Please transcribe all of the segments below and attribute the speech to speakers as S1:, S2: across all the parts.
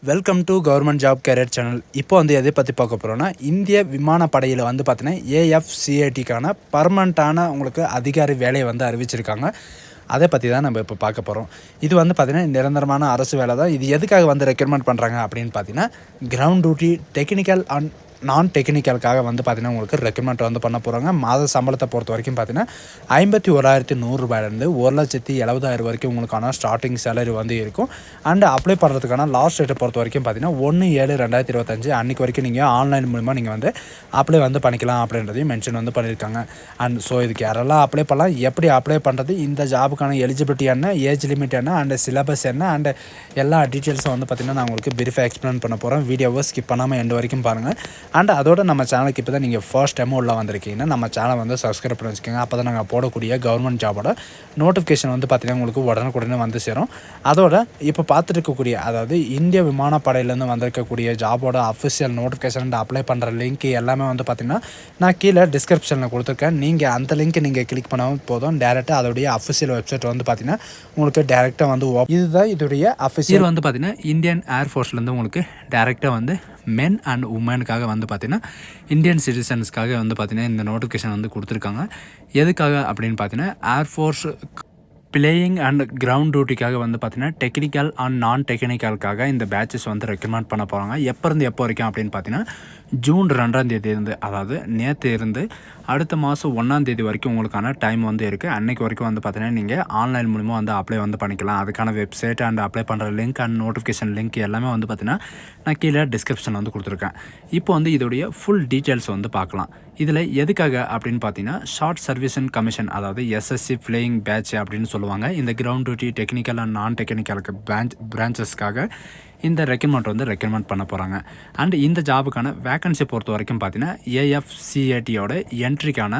S1: Welcome to government job career channel. இப்போ வந்து எதை பற்றி பார்க்க போகிறோன்னா, இந்திய விமானப்படையில் வந்து பார்த்தீங்கன்னா ஏஎஃப்சிஏடிக்கான பர்மனண்ட்டான உங்களுக்கு அதிகாரி வேலையை வந்து அறிவிச்சிருக்காங்க. அதை பற்றி தான் நம்ம இப்போ பார்க்க போகிறோம். இது வந்து பார்த்திங்கன்னா நிரந்தரமான அரசு வேலை தான். இது எதுக்காக வந்து ரெக்ரூட்மெண்ட் பண்ணுறாங்க அப்படின்னு பார்த்தீங்கன்னா, கிரவுண்ட் டியூட்டி, டெக்னிக்கல் அண்ட் நான் டெக்னிக்கலுக்காக வந்து பார்த்திங்கன்னா உங்களுக்கு ரெக்ரூட்மெண்ட் வந்து பண்ண போகிறாங்க. மாத சம்பளத்தை பொறுத்த வரைக்கும் பார்த்திங்கன்னா 51,100 ரூபாயிலேருந்து 1,70,000 வரைக்கும் உங்களுக்கான ஸ்டார்டிங் சேலரி வந்து இருக்கும். அண்ட் அப்ளை பண்ணுறதுக்கான லாஸ்ட் டேட்டை பொறுத்த வரைக்கும் பார்த்திங்கன்னா 1/7/2025 அன்றைக்கி வரைக்கும் நீங்கள் ஆன்லைன் மூலிமா நீங்கள் வந்து அப்ளை வந்து பண்ணிக்கலாம் அப்படின்றதையும் மென்ஷன் வந்து பண்ணியிருக்காங்க. அண்ட் ஸோ இதுக்கு யாரெல்லாம் அப்ளை பண்ணலாம், எப்படி அப்ளை பண்ணுறது, இந்த ஜாபுக்கான எலிஜிபிலிட்டி என்ன, ஏஜ் லிமிட் என்ன, அண்ட் சிலபஸ் என்ன, அண்ட் எல்லா டீட்டெயில்ஸும் வந்து பார்த்திங்கன்னா நான் உங்களுக்கு பிரீஃபாக எக்ஸ்பிளைன் பண்ண போகிறேன். வீடியோவை ஸ்கிப் பண்ணாமல் எண்டு வரைக்கும் பாருங்கள். அண்ட் அதோட நம்ம சேனலுக்கு இப்போ தான் நீங்கள் ஃபர்ஸ்ட் டைம் உள்ள வந்திருக்கீங்கன்னா நம்ம சேனல் வந்து சப்ஸ்கிரைப் பண்ணி வச்சுக்கோங்க. அப்போ தான் நாங்கள் போடக்கூடிய கவர்மெண்ட் ஜாபோட நோட்டிஃபிகேஷன் வந்து பார்த்திங்கன்னா உங்களுக்கு உடனுக்குடனே வந்து சேரும். அதோட இப்போ பார்த்துட்டு இருக்கக்கூடிய, அதாவது இந்திய விமானப்படையிலேருந்து வந்திருக்கக்கூடிய ஜாபோட அஃபிஷியல் நோட்டிஃபிகேஷன் அண்ட் அப்ளை பண்ணுற லிங்க் எல்லாமே வந்து பார்த்திங்கன்னா நான் கீழே டிஸ்கிரிப்ஷனில் கொடுத்துருக்கேன். நீங்கள் அந்த லிங்க் நீங்கள் கிளிக் பண்ணாமல் போதும், டேரெக்டாக அதோடைய அஃபிஷியல் வெப்சைட் வந்து பார்த்திங்கன்னா உங்களுக்கு டேரெக்டாக வந்து இதுதான் இதோடைய அஃபிஷியல் வந்து பார்த்திங்கன்னா இந்தியன் ஏர்ஃபோர்ஸ்லேருந்து உங்களுக்கு டேரெக்டாக வந்து மென் அண்ட் உமனுக்காக வந்து பார்த்திங்கன்னா இந்தியன் சிட்டிசன்ஸ்க்காக வந்து பார்த்திங்கன்னா இந்த நோட்டிஃபிகேஷன் வந்து கொடுத்துருக்காங்க. எதுக்காக அப்படின்னு பார்த்தீங்கன்னா ஏர்ஃபோர்ஸ் பிளேயிங் அண்ட் கிரவுண்ட் டியூட்டிக்காக வந்து பார்த்திங்கன்னா டெக்னிக்கல் அண்ட் நான் டெக்னிக்கலுக்காக இந்த பேட்சஸ் வந்து ரெக்கமெண்ட் பண்ண போகிறாங்க. எப்போ வரைக்கும் அப்படின்னு பார்த்தீங்கன்னா ஜூன் 2 இருந்து, அதாவது நேற்று இருந்து அடுத்த மாதம் 1 வரைக்கும் உங்களுக்கான டைம் வந்து இருக்குது. அன்றைக்கு வரைக்கும் வந்து பார்த்தீங்கன்னா நீங்கள் ஆன்லைன் மூலிமா வந்து அப்ளை வந்து பண்ணிக்கலாம். அதுக்கான வெப்சைட் அண்ட் அப்ளை பண்ணுற லிங்க் அண்ட் நோட்டிஃபிகேஷன் லிங்க் எல்லாமே வந்து பார்த்திங்கன்னா நான் கீழே டிஸ்கிரிப்ஷன் வந்து கொடுத்துருக்கேன். இப்போ வந்து இதோடைய ஃபுல் டீட்டெயில்ஸ் வந்து பார்க்கலாம். இதில் எதுக்காக அப்படின்னு பார்த்தீங்கன்னா ஷார்ட் சர்வீசன் கமிஷன், அதாவது எஸ்எஸ்சி ஃப்ளையிங் பேட்ச் அப்படின்னு சொல்லுவாங்க. இந்த கிரவுண்ட் டியூட்டி, டெக்னிக்கல் அண்ட் நான் டெக்னிக்கலுக்கு பிரான்ச்சஸ்க்காக இந்த ரெக்ரூட்மெண்ட் பண்ண போகிறாங்க. அண்ட் இந்த ஜாபுக்கான வேக்கன்சி பொறுத்த வரைக்கும் பார்த்தீங்கன்னா ஏஎஃப்சிஏடியோட என்ட்ரிக்கான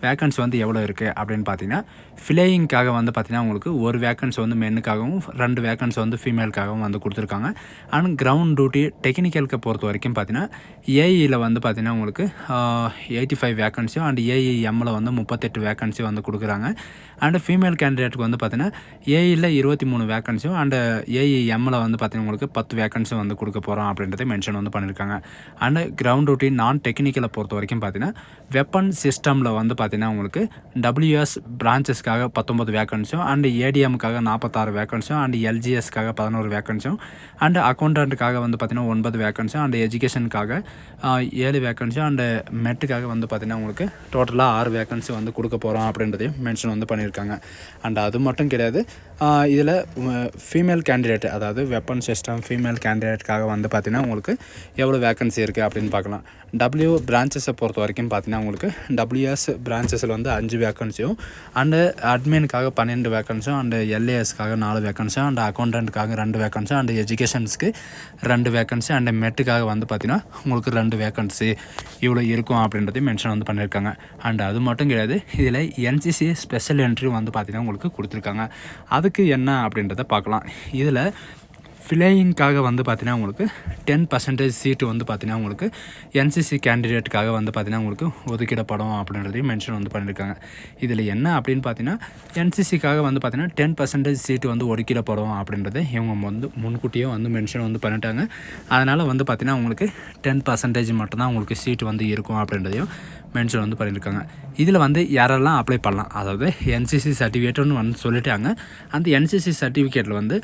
S1: வேக்கன்சி வந்து எவ்வளோ இருக்குது அப்படின்னு பார்த்தீங்கன்னா ஃப்ளையிங்காக வந்து பார்த்திங்கன்னா உங்களுக்கு ஒரு வேக்கன்சி வந்து மென்னுக்காகவும் 2 வேக்கன்சி வந்து ஃபீமேலுக்காகவும் வந்து கொடுத்துருக்காங்க. அண்ட் கிரவுண்ட் டியூட்டி டெக்னிக்கலுக்கு பொறுத்த வரைக்கும் பார்த்தீங்கன்னா ஏஇயில் வந்து பார்த்திங்கன்னா உங்களுக்கு 85 வேக்கன்சியும் அண்ட் ஏஇஎம்மில் வந்து 38 வேக்கன்சி வந்து கொடுக்குறாங்க. அண்டு ஃபீமேல் கேண்டிடேட்டுக்கு வந்து பார்த்திங்கன்னா ஏஇயில் 23 வேக்கன்சியும் அண்டு ஏஇஎம்மில் வந்து பார்த்திங்கன்னா உங்களுக்கு 10 வேக்கன்சி வந்து கொடுக்க போகிறோம் அப்படின்றத மென்ஷன் வந்து பண்ணியிருக்காங்க. அண்டு கிரவுண்ட் டியூட்டி நான் டெக்னிக்கலை பொறுத்த வரைக்கும் பார்த்தீங்கன்னா வெப்பன் சிஸ்டமில் வந்து பார்த்திங்கன்னா உங்களுக்கு டபிள்யூஎஸ் பிரான்ச்சஸ்க்காக 19 வேக்கன்சியும் அண்டு ஏடிஎம்முக்காக 46 வேக்கன்சியும் அண்டு எல்ஜிஎஸ்க்காக 11 வேக்கன்சியும் அண்டு அக்கௌண்டண்ட்டுக்காக வந்து பார்த்திங்கன்னா 9 வேக்கன்சியும் அண்டு எஜுகேஷனுக்காக 7 வேக்கன்சியும் அண்டு மெட்டுக்காக வந்து பார்த்திங்கன்னா உங்களுக்கு டோட்டலாக 6 வேக்கன்சி வந்து கொடுக்க போகிறோம் அப்படின்றதையும் மென்ஷன் வந்து பண்ணியிருக்காங்க. அண்ட் அது மட்டும் கிடையாது, இதில் ஃபீமேல் கேண்டிடேட், அதாவது வெப்பன் சிஸ்டம் ஃபீமேல் கேண்டிடேட்டுக்காக வந்து பார்த்திங்கன்னா உங்களுக்கு எவ்வளோ வேக்கன்சி இருக்குது அப்படின்னு பார்க்கலாம். டபிள்யூ பிரான்ச்சஸை பொறுத்த வரைக்கும் பார்த்திங்கன்னா உங்களுக்கு டபிள்யூஎஸ் பிரான்ச்சஸில் வந்து 5 வேக்கன்சியும் அண்டு அட்மினுக்காக 12 வேக்கன்சியும் அண்டு எல்ஏஎஸ்க்காக 4 வேக்கன்சியும் அண்டு அக்கௌண்டண்ட்டுக்காக 2 வேக்கன்சி அண்டு எஜுகேஷன்ஸ்க்கு 2 வேக்கன்சி அண்டு மெட்டுக்காக வந்து பார்த்திங்கன்னா உங்களுக்கு 2 வேக்கன்சி இவ்வளோ இருக்கும் அப்படின்றதையும் மென்ஷன் வந்து பண்ணியிருக்காங்க. அண்டு அது மட்டும் கிடையாது, இதில் என்சிசி ஸ்பெஷல் என்ட்ரி வந்து பார்த்திங்கன்னா உங்களுக்கு கொடுத்துருக்காங்க. அதுக்கு என்ன அப்படின்றத பார்க்கலாம். இதில் ஃப்ளையிங்காக வந்து பார்த்திங்கன்னா உங்களுக்கு 10% சீட்டு வந்து பார்த்திங்கன்னா உங்களுக்கு என்சிசி கேண்டிடேட்டுக்காக வந்து பார்த்திங்கன்னா உங்களுக்கு ஒதுக்கிடப்படும் அப்படின்றதையும் மென்ஷன் வந்து பண்ணியிருக்காங்க. இதில் என்ன அப்படின்னு பார்த்தீங்கன்னா என்சிசிக்காக வந்து பார்த்திங்கன்னா 10% சீட்டு வந்து ஒதுக்கிடப்படும் அப்படின்றத இவங்க வந்து முன்கூட்டியே வந்து மென்ஷன் வந்து பண்ணிட்டாங்க. அதனால் வந்து பார்த்திங்கன்னா உங்களுக்கு 10% மட்டும்தான் உங்களுக்கு சீட்டு வந்து இருக்கும் அப்படின்றதையும் மென்ஷன் வந்து பண்ணியிருக்காங்க. இதில் வந்து யாரெல்லாம் அப்ளை பண்ணலாம், அதாவது என்சிசி சர்டிஃபிகேட்டுன்னு வந்து சொல்லிட்டாங்க. அந்த என்சிசி சர்டிஃபிகேட்டில் வந்து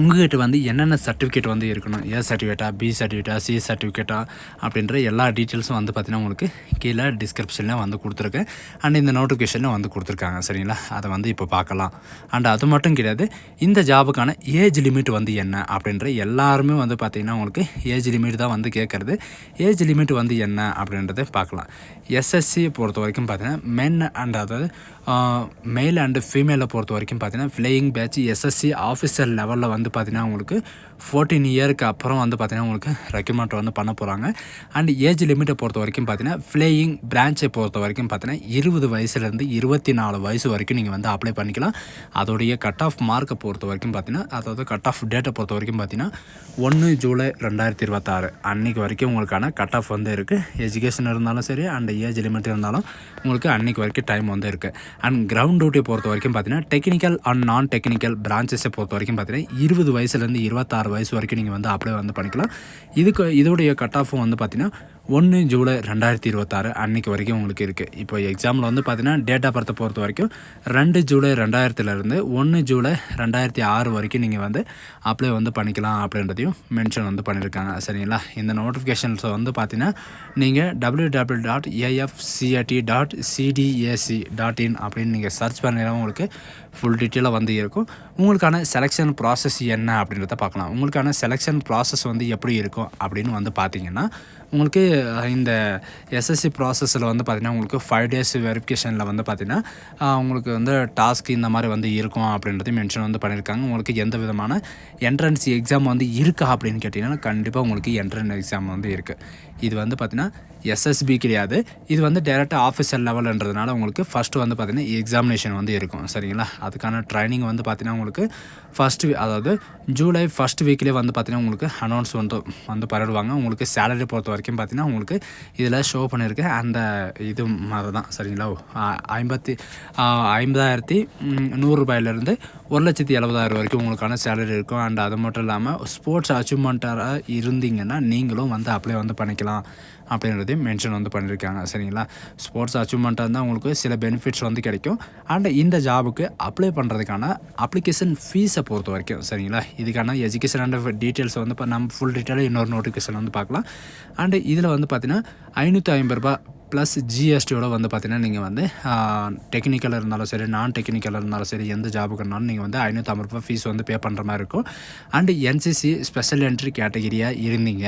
S1: உங்கள்கிட்ட வந்து என்னென்ன சர்டிஃபிகேட் வந்து இருக்கணும், ஏ சர்டிஃபிகேட்டா, பி சர்டிஃபிகேட்டா, சி சர்டிஃபிகேட்டா அப்படின்ற எல்லா டீட்டெயில்ஸும் வந்து பார்த்திங்கன்னா உங்களுக்கு கீழே டிஸ்கிரிப்ஷனில் வந்து கொடுத்துருக்கேன். அண்ட் இந்த நோட்டிஃபிகேஷனில் வந்து கொடுத்துருக்காங்க. சரிங்களா, அதை வந்து இப்போ பார்க்கலாம். அண்ட் அது மட்டும் கிடையாது, இந்த ஜாபுக்கான ஏஜ் லிமிட் வந்து என்ன அப்படின்ற எல்லாருமே வந்து பார்த்திங்கன்னா உங்களுக்கு ஏஜ் லிமிட் தான் வந்து கேட்குறது. ஏஜ் லிமிட் வந்து என்ன அப்படின்றத பார்க்கலாம். எஸ்எஸ்சி பொறுத்த வரைக்கும் பார்த்திங்கன்னா மென் அண்ட் அதாவது மேல் அண்டு ஃபீமேலை பொறுத்த வரைக்கும் பார்த்திங்கன்னா ஃப்ளையிங் பேட்ச் எஸ்எஸ்சி ஆஃபீஸர் லெவலில் வந்து பார்த்திங்கன்னா உங்களுக்கு 14 இயருக்கு அப்புறம் வந்து பார்த்திங்கன்னா உங்களுக்கு ரெக்ரூட்மெண்ட் வந்து பண்ண போகிறாங்க. அண்ட் ஏஜ் லிமிட்டை பொறுத்த வரைக்கும் பார்த்திங்கன்னா ஃப்ளையிங் பிரான்ச்சை பொறுத்த வரைக்கும் பார்த்திங்கன்னா 20 வயசுலேருந்து 24 வயசு வரைக்கும் நீங்கள் வந்து அப்ளை பண்ணிக்கலாம். அதோடைய கட் ஆஃப் மார்க்கை பொறுத்த வரைக்கும் பார்த்திங்கன்னா, அதாவது கட் ஆஃப் டேட்டை பொறுத்த வரைக்கும் பார்த்திங்கன்னா 1 ஜூலை 2026 அன்றைக்கி வரைக்கும் உங்களுக்கான கட் ஆஃப் வந்து இருக்குது. எஜுகேஷன் இருந்தாலும் சரி அண்ட் ஏஜ் லிமிட் இருந்தாலும் உங்களுக்கு அன்றைக்கி வரைக்கும் டைம் வந்து இருக்குது. அண்ட் கிரவுண்ட் டியூட்டியை பொறுத்த வரைக்கும் பார்த்திங்கன்னா டெக்னிக்கல் அண்ட் நான் டெக்னிக்கல் பிரான்ச்சஸை பொறுத்த வரைக்கும் பார்த்திங்கன்னா 20 வயசுலேருந்து 26 26 வயசு வரைக்கும் நீங்கள் வந்து அப்ளை வந்து பண்ணிக்கலாம். இதோடைய கட் ஆஃபும் வந்து பார்த்திங்கன்னா 1 ஜூலை 2026 அன்றைக்கி வரைக்கும் உங்களுக்கு இருக்குது. இப்போ எக்ஸாமில் வந்து பார்த்திங்கன்னா டேட் ஆஃப் பர்த்தை பொறுத்த வரைக்கும் 2 ஜூலை 2000 1 ஜூலை 2006 வரைக்கும் நீங்கள் வந்து அப்ளை வந்து பண்ணிக்கலாம் அப்படின்றதையும் மென்ஷன் வந்து பண்ணியிருக்காங்க. சரிங்களா? இந்த நோட்டிஃபிகேஷன்ஸை வந்து பார்த்தீங்கன்னா நீங்கள் www.afcat.cdac.in அப்படின்னு நீங்கள் சர்ச் பண்ணினா உங்களுக்கு ஃபுல் டீட்டெயிலாக வந்து இருக்கும். உங்களுக்கான செலெக்ஷன் ப்ராசஸ் என்ன அப்படின்றத பார்க்கலாம். உங்களுக்கான செலெக்ஷன் ப்ராசஸ் வந்து எப்படி இருக்கும் அப்படின்னு வந்து பார்த்தீங்கன்னா, உங்களுக்கு இந்த எஸ்எஸ்சி ப்ராசஸில் வந்து பார்த்திங்கன்னா உங்களுக்கு 5 days வெரிஃபிகேஷனில் வந்து பார்த்திங்கன்னா உங்களுக்கு வந்து டாஸ்க் இந்த மாதிரி வந்து இருக்கும் அப்படின்றதையும் மென்ஷன் வந்து பண்ணியிருக்காங்க. உங்களுக்கு எந்த விதமான என்ட்ரன்ஸ் எக்ஸாம் வந்து இருக்கா அப்படின்னு கேட்டிங்கன்னா கண்டிப்பாக உங்களுக்கு என்ட்ரன்ஸ் எக்ஸாம் வந்து இருக்குது. இது வந்து பார்த்திங்கன்னா எஸ்எஸ்பி கிடையாது. இது வந்து டேரெக்டாக ஆஃபீஸர் லெவல்ன்றதுனால உங்களுக்கு ஃபஸ்ட்டு வந்து பார்த்திங்கன்னா எக்ஸாமினேஷன் வந்து இருக்கும். சரிங்களா? அதுக்கான ட்ரைனிங் வந்து பார்த்திங்கன்னா உங்களுக்கு அதாவது ஜூலை ஃபஸ்ட் வீக்லேயே வந்து பார்த்திங்கன்னா உங்களுக்கு அனௌன்ஸ் வந்து பண்ணிடுவாங்க. உங்களுக்கு சேலரி பொறுத்த வரைக்கும் பார்த்திங்கன்னா உங்களுக்கு இதில் ஷோ பண்ணியிருக்கேன் அந்த இது மாதிரி தான். சரிங்களா? 50,100 ரூபாயிலேருந்து 1,70,000 வரைக்கும் உங்களுக்கான சேலரி இருக்கும். அண்ட் அது மட்டும் இல்லாமல் ஸ்போர்ட்ஸ் அச்சீவ்மெண்ட்டாக இருந்தீங்கன்னா நீங்களும் வந்து அப்ளை வந்து பண்ணிக்கலாம் அப்படின்றதையும் மென்ஷன் வந்து பண்ணியிருக்காங்க. சரிங்களா? ஸ்போர்ட்ஸ் அச்சீவ்மெண்ட்டாக இருந்தால் உங்களுக்கு சில பெனிஃபிட்ஸ் வந்து கிடைக்கும். அண்ட் இந்த ஜாபுக்கு அப்ளை பண்ணுறதுக்கான அப்ளிகேஷன் ஃபீஸை பொறுத்த வரைக்கும் சரிங்களா, இதுக்கான எஜுகேஷன் அண்ட் டீட்டெயில்ஸ் வந்து இப்போ நம்ம ஃபுல் டீட்டெயிலாக இன்னொரு நோட்டிஃபிகேஷன் வந்து பார்க்கலாம். அண்டு இதில் வந்து பார்த்திங்கன்னா 550 ரூபா ப்ளஸ் ஜிஎஸ்டியோட வந்து பார்த்திங்கன்னா நீங்கள் வந்து டெக்னிக்கலாக இருந்தாலும் சரி நான் டெக்னிக்கலாக இருந்தாலும் சரி எந்த ஜாபுக்கு இருந்தாலும் நீங்கள் வந்து 550 ரூபா ஃபீஸ் வந்து பே பண்ணுற மாதிரி இருக்கும். அண்டு என்சிசி ஸ்பெஷல் என்ட்ரி கேட்டகிரியாக இருந்தீங்க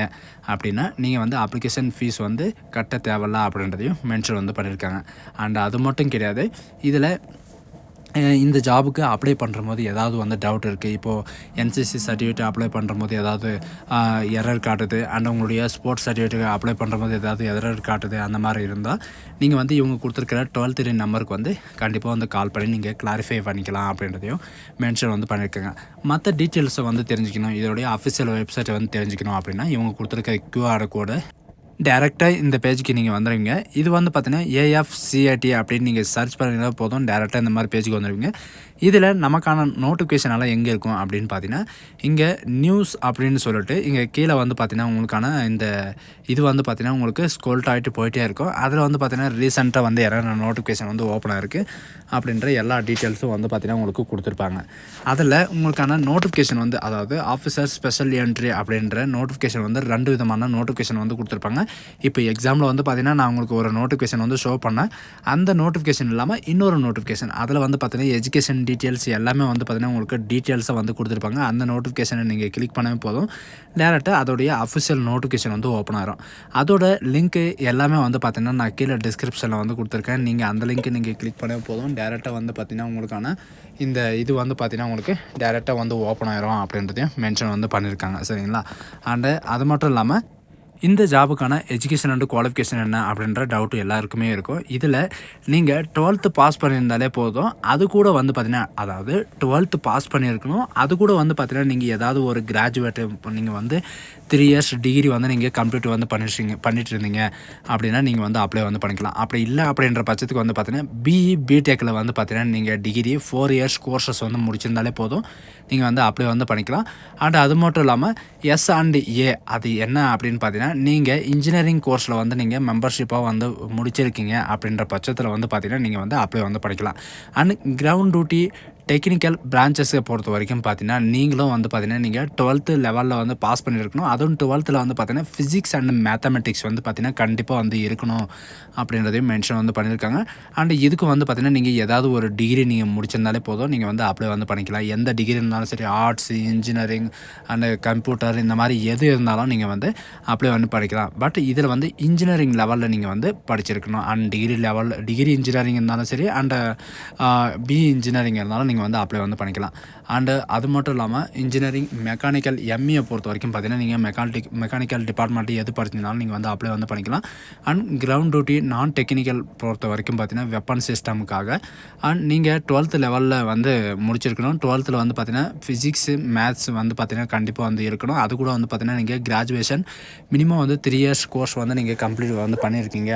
S1: அப்படின்னா நீங்கள் வந்து அப்ளிகேஷன் ஃபீஸ் வந்து கட்ட தேவையில்ல அப்படின்றதையும் மென்ஷன் வந்து பண்ணியிருக்காங்க. அண்ட் அது மட்டும் கிடையாது, இதில் இந்த ஜாபுக்கு அப்ளை பண்ணும்போது ஏதாவது வந்து டவுட் இருக்குது. இப்போது என்சிசி சர்டிஃபிகேட் அப்ளை பண்ணும்போது ஏதாவது எரர் காட்டுது, அண்ட் உங்களுடைய ஸ்போர்ட்ஸ் சர்டிஃபிகேட் அப்ளை பண்ணும்போது ஏதாவது எரர் காட்டுது, அந்த மாதிரி இருந்தால் நீங்கள் வந்து இவங்க கொடுத்துருக்கிற 12 நம்பருக்கு வந்து கண்டிப்பாக வந்து கால் பண்ணி நீங்கள் கிளாரிஃபை பண்ணிக்கலாம் அப்படின்றதையும் மென்ஷன் வந்து பண்ணியிருக்காங்க. மற்ற டீட்டெயில்ஸை வந்து தெரிஞ்சுக்கணும், இதோடைய அஃபிஷியல் வெப்சைட்டை வந்து தெரிஞ்சுக்கணும் அப்படின்னா இவங்க கொடுத்துருக்க QR கோடை டேரெக்டாக இந்த பேஜுக்கு நீங்கள் வந்துடுவீங்க. இது வந்து பார்த்தீங்கன்னா AFCAT அப்படின்னு நீங்கள் சர்ச் பண்ணிங்கன்னா போதும், டேரெக்டாக இந்த மாதிரி பேஜுக்கு வந்துடுவீங்க. இதில் நமக்கான நோட்டிஃபிகேஷன் எல்லாம் எங்கே இருக்கும் அப்படின்னு பார்த்தீங்கன்னா இங்கே நியூஸ் அப்படின்னு சொல்லிட்டு இங்கே கீழே வந்து பார்த்தீங்கன்னா உங்களுக்கான இந்த இது வந்து பார்த்தீங்கன்னா உங்களுக்கு ஸ்க்ரோல் ஆகிட்டு போயிட்டே இருக்கும். அதில் வந்து பார்த்தீங்கன்னா ரீசெண்டாக வந்து யாராவது நோட்டிஃபிகேஷன் வந்து ஓப்பன் ஆகிருக்கு அப்படின்ற எல்லா டீட்டெயில்ஸும் வந்து பார்த்தீங்கன்னா உங்களுக்கு கொடுத்துருப்பாங்க. அதில் உங்களுக்கான நோட்டிஃபிகேஷன் வந்து அதாவது ஆஃபீஸர் ஸ்பெஷல் என்ட்ரி அப்படின்ற நோட்டிஃபிகேஷன் வந்து 2 விதமான நோட்டிஃபிகேஷன் வந்து கொடுத்துருப்பாங்க. இப்போ எக்ஸாமில் வந்து பார்த்திங்கன்னா நான் உங்களுக்கு ஒரு நோட்டிஃபிகேஷன் வந்து ஷோ பண்ணேன். அந்த நோட்டிஃபிகேஷன் இல்லாமல் இன்னொரு நோட்டிஃபிகேஷன் அதில் வந்து பார்த்திங்கன்னா எஜுகேஷன் டீட்டெயில்ஸ் எல்லாமே வந்து பார்த்திங்கன்னா உங்களுக்கு டீட்டெயில்ஸை வந்து கொடுத்துருப்பாங்க. அந்த நோட்டிஃபிகேஷனை நீங்கள் கிளிக் பண்ணவே போதும், டேரெக்டாக அதோடைய அஃபிஷியல் நோட்டிஃபிகேஷன் வந்து ஓப்பன் ஆகிரும். அதோட லிங்க்கு எல்லாமே வந்து பார்த்திங்கன்னா நான் கீழே டிஸ்கிரிப்ஷனில் வந்து கொடுத்துருக்கேன். நீங்கள் அந்த லிங்க்கு நீங்கள் கிளிக் பண்ணவே போதும், டேரெக்டாக வந்து பார்த்திங்கன்னா உங்களுக்கான இந்த இது வந்து பார்த்திங்கன்னா உங்களுக்கு டேரெக்டாக வந்து ஓப்பன் ஆகிரும் அப்படின்றதையும் மென்ஷன் வந்து பண்ணியிருக்காங்க. சரிங்களா? அண்டு அது மட்டும் இல்லாமல் இந்த ஜாபுக்கான எஜுகேஷன் அண்ட் குவாலிஃபிகேஷன் என்ன அப்படின்ற டவுட்டு எல்லாருக்குமே இருக்கும். இதில் நீங்கள் 12th பாஸ் பண்ணியிருந்தாலே போதும். அது கூட வந்து பார்த்திங்கன்னா அதாவது 12th பாஸ் பண்ணியிருக்கணும். அது கூட வந்து பார்த்திங்கன்னா நீங்கள் ஏதாவது ஒரு கிராஜுவேட்டு நீங்கள் வந்து 3 years டிகிரி வந்து நீங்கள் கம்ப்ளீட் வந்து பண்ணிட்டு இருந்தீங்க அப்படின்னா நீங்கள் வந்து அப்ளை வந்து பண்ணிக்கலாம். அப்படி இல்லை அப்படின்ற பட்சத்துக்கு வந்து பார்த்திங்கன்னா பிடெக்கில் வந்து பார்த்திங்கன்னா நீங்கள் டிகிரி 4 years கோர்சஸ் வந்து முடிச்சிருந்தாலே போதும், நீங்கள் வந்து அப்ளை வந்து பண்ணிக்கலாம். அண்ட் அது மட்டும் இல்லாமல் S&A அது என்ன அப்படின்னு பார்த்தீங்கன்னா நீங்கள் இன்ஜினியரிங் கோர்ஸில் வந்து நீங்கள் மெம்பர்ஷிப்பாக வந்து முடிச்சிருக்கீங்க அப்படின்ற பட்சத்தில் வந்து பார்த்திங்கன்னா நீங்கள் வந்து அப்ளை வந்து பண்ணிக்கலாம். அண்ட் கிரவுண்ட் டியூட்டி டெக்னிக்கல் பிரான்ச்சஸை பொறுத்த வரைக்கும் பார்த்தீங்கன்னா நீங்களும் வந்து பார்த்தீங்கன்னா நீங்கள் 12th லெவலில் வந்து பாஸ் பண்ணியிருக்கணும். அதுவும் 12th வந்து பார்த்தீங்கன்னா ஃபிசிக்ஸ் அண்ட் மேத்தமெட்டிக்ஸ் வந்து பார்த்தீங்கன்னா கண்டிப்பாக வந்து இருக்கணும் அப்படின்றதையும் மென்ஷன் வந்து பண்ணியிருக்காங்க. அண்ட் இதுக்கு வந்து பார்த்தீங்கன்னா நீங்கள் ஏதாவது ஒரு டிகிரி நீங்கள் முடிச்சிருந்தாலே போதும், நீங்கள் வந்து அப்ளை வந்து பண்ணிக்கலாம். எந்த டிகிரி இருந்தாலும் சரி, ஆர்ட்ஸ், இன்ஜினியரிங் அண்ட் கம்ப்யூட்டர் இந்த மாதிரி எது இருந்தாலும் நீங்கள் வந்து அப்ளை வந்து பண்ணிக்கலாம். பட் இதில் வந்து இன்ஜினியரிங் லெவலில் நீங்கள் வந்து படிச்சிருக்கணும். அண்ட் டிகிரி இன்ஜினியரிங் இருந்தாலும் சரி, அண்ட் பிஇ இன்ஜினியரிங் இருந்தாலும் நீங்கள் வந்து அப்ளை வந்து பண்ணிக்கலாம். அண்டு அது மட்டும் இல்லாமல் இன்ஜினியரிங் மெக்கானிக்கல் எம்இயை பொறுத்த வரைக்கும் பார்த்தீங்கன்னா நீங்கள் மெக்கானிக்கல் டிபார்ட்மெண்ட் எது படிச்சிருந்தாலும் நீங்கள் வந்து அப்ளை வந்து பண்ணிக்கலாம். அண்ட் கிரவுண்ட் டியூட்டி நான் டெக்னிக்கல் பொறுத்த வரைக்கும் பார்த்தீங்கன்னா வெப்பன் சிஸ்டமுக்காக அண்ட் நீங்கள் 12th லெவலில் வந்து முடிச்சிருக்கணும். 12th வந்து பார்த்தீங்கன்னா ஃபிசிக்ஸு மேத்ஸ் வந்து பார்த்தீங்கன்னா கண்டிப்பாக வந்து இருக்கணும். அது கூட வந்து பார்த்தீங்கன்னா நீங்கள் கிராஜுவேஷன் மினிமம் வந்து 3 years கோர்ஸ் வந்து நீங்கள் கம்ப்ளீட் வந்து பண்ணியிருக்கீங்க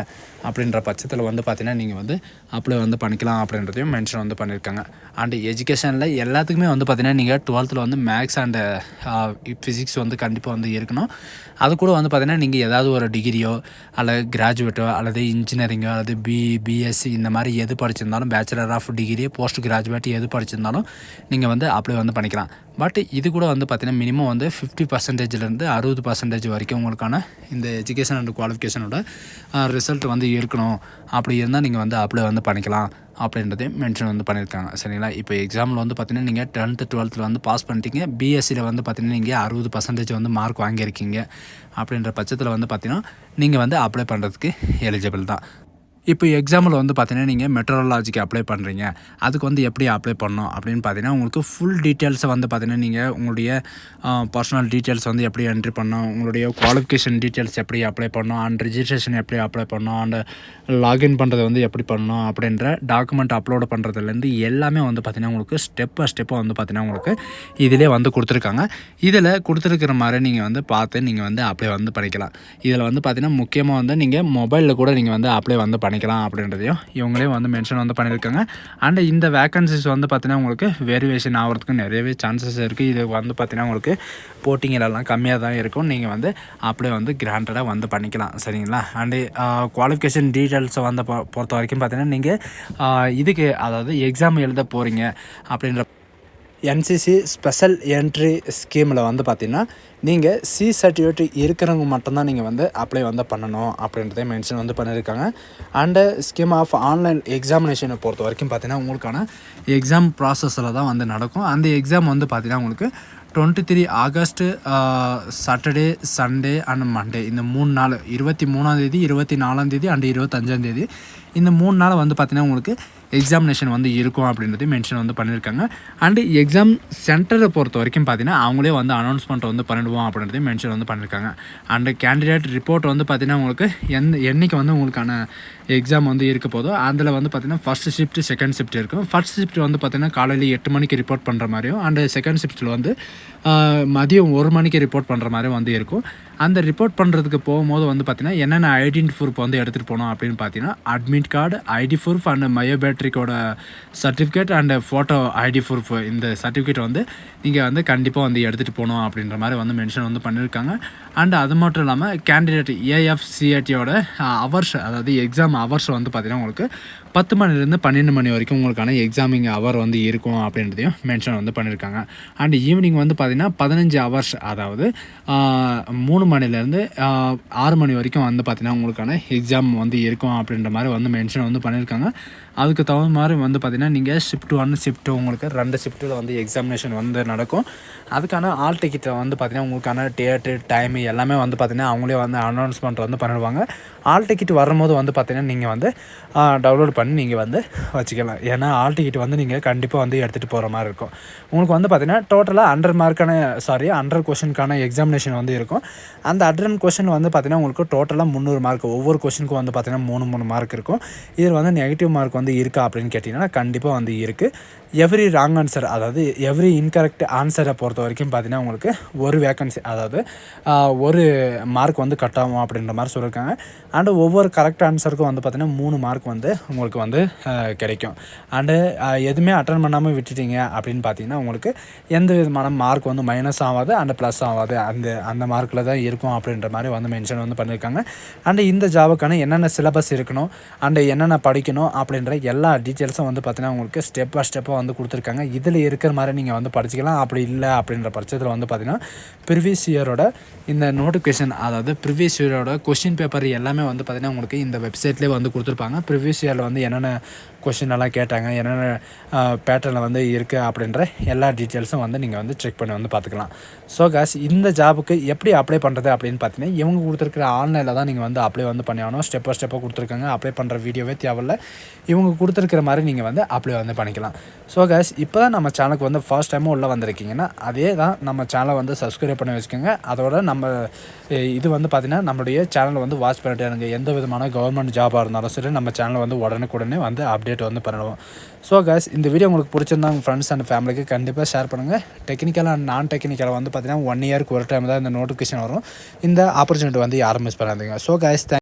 S1: அப்படின்ற பட்சத்தில் வந்து பார்த்தீங்கன்னா நீங்கள் வந்து அப்ளை வந்து பண்ணிக்கலாம் அப்படின்றதையும் மென்ஷன் வந்து பண்ணியிருக்காங்க. அண்ட் எஜுகேஷனில் எல்லாத்துக்குமே வந்து பார்த்திங்கன்னா நீங்கள் 12th வந்து மேக்ஸ் அண்டு ஃபிசிக்ஸ் வந்து கண்டிப்பாக வந்து இருக்கணும். அது கூட வந்து பார்த்திங்கன்னா நீங்கள் ஏதாவது ஒரு டிகிரியோ அல்லது கிராஜுவேட்டோ அல்லது இன்ஜினியரிங்கோ அல்லது பிஎஸ்சி இந்த மாதிரி எது படிச்சிருந்தாலும் bachelor of degree post graduate எது படிச்சிருந்தாலும் நீங்கள் வந்து அப்ளை வந்து பண்ணிக்கலாம். பட் இது கூட வந்து பார்த்திங்கன்னா மினிமம் வந்து 50%லேருந்து 60% வரைக்கும் உங்களுக்கான இந்த எஜுகேஷன் அண்ட் குவாலிஃபிகேஷனோட ரிசல்ட் வந்து இருக்கணும். அப்படி இருந்தால் நீங்கள் வந்து அப்ளை வந்து பண்ணிக்கலாம் அப்படின்றதையும் மென்ஷன் வந்து பண்ணியிருக்காங்க. சரிங்களா? இப்போ எக்ஸாமில் வந்து பார்த்திங்கன்னா நீங்கள் 10th 12th வந்து பாஸ் பண்ணிட்டீங்க. பிஎஸ்சியில் வந்து பார்த்திங்கன்னா நீங்கள் 60% வந்து மார்க் வாங்கியிருக்கீங்க. அப்படின்ற பட்சத்தில் வந்து பார்த்திங்கன்னா நீங்கள் வந்து அப்ளை பண்ணுறதுக்கு எலிஜிபிள் தான். இப்போ எக்ஸாம்பிள் வந்து பார்த்தீங்கன்னா நீங்கள் மெட்ரோலாஜிக்கு அப்ளை பண்ணுறீங்க. அதுக்கு வந்து எப்படி அப்ளை பண்ணணும் அப்படின்னு பார்த்தீங்கன்னா உங்களுக்கு ஃபுல் டீட்டெயில்ஸை வந்து பார்த்தீங்கன்னா நீங்கள் உங்களுடைய பர்சனல் டீட்டெயில்ஸ் வந்து எப்படி என்ட்ரி பண்ணணும், உங்களுடைய குவாலிஃபிகேஷன் டீட்டெயில்ஸ் எப்படி அப்ளை பண்ணணும், அண்ட் ரிஜிஸ்ட்ரேஷன் எப்படி அப்ளை பண்ணணும், அண்ட் லாகின் பண்ணுறது வந்து எப்படி பண்ணணும் அப்படின்ற டாக்குமெண்ட் அப்லோடு பண்ணுறதுலேருந்து எல்லாமே வந்து பார்த்திங்கன்னா உங்களுக்கு ஸ்டெப் பை ஸ்டெப்பாக வந்து பார்த்திங்கன்னா உங்களுக்கு இதிலே வந்து கொடுத்துருக்காங்க. இதில் கொடுத்துருக்கிற மாதிரி நீங்கள் வந்து பார்த்து நீங்கள் வந்து அப்ளை வந்து பண்ணிக்கலாம். இதில் வந்து பார்த்திங்கன்னா முக்கியமாக வந்து நீங்கள் மொபைலில் கூட நீங்கள் வந்து அப்ளை வந்து பண்ணிக்கலாம் அப்படின்றதையும் இவங்களே வந்து மென்ஷன் வந்து பண்ணியிருக்காங்க. அண்ட் இந்த வேக்கன்சிஸ் வந்து பார்த்திங்கன்னா உங்களுக்கு வேரியேஷன் ஆகிறதுக்கு நிறையவே சான்சஸ் இருக்குது. இது வந்து பார்த்திங்கன்னா உங்களுக்கு போட்டிங்களெல்லாம் கம்மியாக தான் இருக்கும். நீங்கள் வந்து அப்ளை வந்து கிராண்டடாக வந்து பண்ணிக்கலாம். சரிங்களா? அண்டு குவாலிஃபிகேஷன் டீட்டெயில்ஸை வந்து பொறுத்த வரைக்கும் பார்த்திங்கன்னா நீங்கள் இதுக்கு அதாவது எக்ஸாம் எழுத போகிறீங்க அப்படின்ற என்சிசி ஸ்பெஷல் என்ட்ரி ஸ்கீமில் வந்து பார்த்திங்கன்னா நீங்கள் சி சர்டிஃபிகேட் இருக்கிறவங்க மட்டும்தான் நீங்கள் வந்து அப்ளை வந்து பண்ணணும் அப்படின்றதே மென்ஷன் வந்து பண்ணியிருக்காங்க. அண்டு ஸ்கீம் ஆஃப் ஆன்லைன் எக்ஸாமினேஷனை பொறுத்த வரைக்கும் பார்த்திங்கன்னா உங்களுக்கான எக்ஸாம் ப்ராசஸில் தான் வந்து நடக்கும். அந்த எக்ஸாம் வந்து பார்த்திங்கன்னா உங்களுக்கு 23 August Saturday Sunday and Monday இந்த 3 நாள் 23ஆம் தேதி 24ஆம் தேதி அண்ட் 25ஆம் தேதி இந்த 3 நாள் வந்து பார்த்திங்கன்னா உங்களுக்கு எக்ஸாமினேஷன் வந்து இருக்கும் அப்படின்றது மென்ஷன் வந்து பண்ணியிருக்காங்க. அண்டு எக்ஸாம் சென்டரை பொறுத்த வரைக்கும் பார்த்திங்கன்னா அவங்களே வந்து அனௌன்ஸ்மெண்ட் வந்து பண்ணிடுவோம் அப்படின்றதையும் மென்ஷன் வந்து பண்ணியிருக்காங்க. அண்டு கேண்டிடேட் ரிப்போர்ட் வந்து பார்த்திங்கன்னா உங்களுக்கு என்றைக்கு வந்து உங்களுக்கான எக்ஸாம் வந்து இருக்க போதோ அதில் வந்து பார்த்திங்கன்னா ஃபஸ்ட் ஷிஃப்ட் செகண்ட் ஷிஃப்ட் இருக்கும். ஃபஸ்ட் ஷிஃப்ட் வந்து பார்த்திங்கன்னா காலையில் 8 மணிக்கு ரிப்போர்ட் பண்ணுற மாதிரியும் அண்டு செகண்ட் ஷிஃப்ட்டில் வந்து மதியம் 1 மணிக்கு ரிப்போர்ட் பண்ணுற மாதிரி வந்து இருக்கும். அந்த ரிப்போர்ட் பண்ணுறதுக்கு போகும்போது வந்து பார்த்திங்கன்னா என்னென்ன ஐடென்டி ப்ரூஃப் வந்து எடுத்துகிட்டு போகணும் அப்படின்னு பார்த்தீங்கன்னா admit card, ID proof and பயோமெட்ரிக்கோட certificate and photo ID proof இந்த சர்டிஃபிகேட் வந்து நீங்கள் வந்து கண்டிப்பாக வந்து எடுத்துகிட்டு போகணும் அப்படின்ற மாதிரி வந்து மென்ஷன் வந்து பண்ணியிருக்காங்க. அண்ட் அது மட்டும் இல்லாமல் கேண்டிடேட் ஏஎஃப்சிஏடியோட அவர்ஸ் அதாவது எக்ஸாம் அவர்ஸ் வந்து பார்த்திங்கன்னா உங்களுக்கு 10 மணிலேருந்து 12 மணி வரைக்கும் உங்களுக்கான எக்ஸாமிங் அவர் வந்து இருக்கும் அப்படின்றதையும் மென்ஷன் வந்து பண்ணியிருக்காங்க. அண்ட் ஈவினிங் வந்து பார்த்திங்கன்னா 15 ஹவர்ஸ் அதாவது 3 மணிலேருந்து 6 மணி வரைக்கும் வந்து பார்த்திங்கன்னா உங்களுக்கான எக்ஸாம் வந்து இருக்கும் அப்படின்ற மாதிரி வந்து மென்ஷன் வந்து பண்ணியிருக்காங்க. அதுக்கு தகுந்த மாதிரி வந்து பார்த்திங்கன்னா நீங்கள் ஷிஃப்ட் 1 ஷிஃப்ட் உங்களுக்கு 2 ஷிஃப்ட்டில் வந்து எக்ஸாமினேஷன் வந்து நடக்கும். அதுக்கான ஆல் டிக்கெட்டை வந்து பார்த்திங்கன்னா உங்களுக்கான டேட்டு டைமு எல்லாமே வந்து பார்த்திங்கன்னா அவங்களே வந்து அனௌன்ஸ்மெண்ட் வந்து பண்ணிடுவாங்க. ஆல் டிக்கெட் வரும்போது வந்து பார்த்திங்கன்னா நீங்கள் வந்து டவுன்லோட் பண்ணி நீங்கள் வந்து வச்சுக்கலாம். ஏன்னா ஆல் டிக்கெட் வந்து நீங்கள் கண்டிப்பாக வந்து எடுத்துகிட்டு போகிற மாதிரி இருக்கும். உங்களுக்கு வந்து பார்த்திங்கன்னா டோட்டலாக 100 கொஷனுக்கான எக்ஸாமினேஷன் வந்து இருக்கும். அந்த 100 கொஷின் வந்து பார்த்திங்கன்னா உங்களுக்கு டோட்டலாக 300 மார்க். ஒவ்வொரு கொஷனுக்கும் வந்து பார்த்திங்கன்னா 3 மார்க் இருக்கும். இதில் வந்து நெகட்டிவ் மார்க் வந்து இருக்கா அப்படின்னு கேட்டிங்கன்னா கண்டிப்பாக வந்து இருக்குது. எவ்ரி ராங் ஆன்சர் அதாவது எவ்ரி இன்கரெக்ட் ஆன்சரை பொறுத்த வரைக்கும் பார்த்திங்கன்னா உங்களுக்கு ஒரு வேக்கன்சி அதாவது ஒரு மார்க் வந்து கட் ஆகும் அப்படின்ற மாதிரி சொல்லியிருக்காங்க. அண்டு ஒவ்வொரு கரெக்ட் ஆன்சருக்கும் வந்து பார்த்திங்கன்னா 3 மார்க் வந்து உங்களுக்கு வந்து கிடைக்கும். அண்டு எதுவுமே அட்டன் பண்ணாமல் விட்டுட்டீங்க அப்படின்னு பார்த்தீங்கன்னா உங்களுக்கு எந்த விதமான மார்க் வந்து மைனஸ் ஆகாது அண்டு ப்ளஸ் ஆகாது அந்த மார்க்கில் தான் இருக்கும் அப்படின்ற மாதிரி வந்து மென்ஷன் வந்து பண்ணியிருக்காங்க. அண்டு இந்த ஜாபுக்கான என்னென்ன சிலபஸ் இருக்கணும் அண்டு என்னென்ன படிக்கணும் அப்படின்ற எல்லா டீட்டெயில்ஸும் வந்து பார்த்திங்கன்னா உங்களுக்கு ஸ்டெப் பை ஸ்டெப்பாக வந்து கொடுத்துருக்காங்க. இதில் இருக்கிற மாதிரி நீங்கள் வந்து படிச்சிக்கலாம். அப்படி இல்லை அப்படின்ற பட்சத்தில் வந்து பார்த்திங்கன்னா ப்ரீவியஸ் இயரோட இந்த நோட்டிஃபிகேஷன் அதாவது ப்ரீவியஸ் இயரோட கொஷின் பேப்பர் எல்லாமே வந்து பார்த்திங்கன்னா உங்களுக்கு இந்த வெப்சைட்லேயே வந்து கொடுத்துருப்பாங்க. ப்ரீவியஸ் இயரில் வந்து என்னென்ன கொஷின் எல்லாம் கேட்டாங்க, என்னென்ன பேட்டர்னில் வந்து இருக்குது அப்படின்ற எல்லா டீட்டெயில்ஸும் வந்து நீங்கள் வந்து செக் பண்ணி வந்து பார்த்துக்கலாம். ஸோ காஸ் இந்த ஜாபுக்கு எப்படி அப்ளை பண்ணுறது அப்படின்னு பார்த்தீங்கன்னா இவங்க கொடுத்துருக்கிற ஆன்லைனில் தான் நீங்கள் வந்து அப்ளை வந்து பண்ணி ஆகணும். ஸ்டெப் பை ஸ்டெப்பாக கொடுத்துருக்காங்க. அப்ளை பண்ணுற வீடியோவே தேவையில்லை. இவங்க கொடுத்துருக்கிற மாதிரி நீங்கள் வந்து அப்ளை வந்து பண்ணிக்கலாம். ஸோ காஸ் இப்போ தான் நம்ம சேனலுக்கு வந்து ஃபர்ஸ்ட் டைமும் உள்ளே வந்திருக்கீங்கன்னா அதே தான் நம்ம சேனலை வந்து சப்ஸ்கிரைப் பண்ணி வச்சுக்கோங்க. அதோட நம்ம இது வந்து பார்த்திங்கன்னா நம்மளுடைய சேனலை வந்து வாட்ச் பண்ணிட்டே இருங்க. எந்த விதமான கவர்மெண்ட் ஜாபாக இருந்தாலும் சரி நம்ம சேனலை வந்து உடனுக்குடனே வந்து அப்டேட் வந்து பண்ணுவோம். ஸோ காஸ் இந்த வீடியோ உங்களுக்கு பிடிச்சிருந்தா உங்கள் ஃப்ரெண்ட்ஸ் அண்ட் ஃபேமிலிக்கு கண்டிப்பாக ஷேர் பண்ணுங்கள். டெக்னிக்கல் அண்ட் நான் டெக்னிக்கலாக வந்து பார்த்திங்கன்னா 1 இயருக்கு ஒரு டைம் தான் இந்த நோட்டிஃபிகேஷன் வரும். இந்த ஆப்பர்ச்சுனிட்டி வந்து யாரும் மிஸ் பண்ணாதீங்க. So cos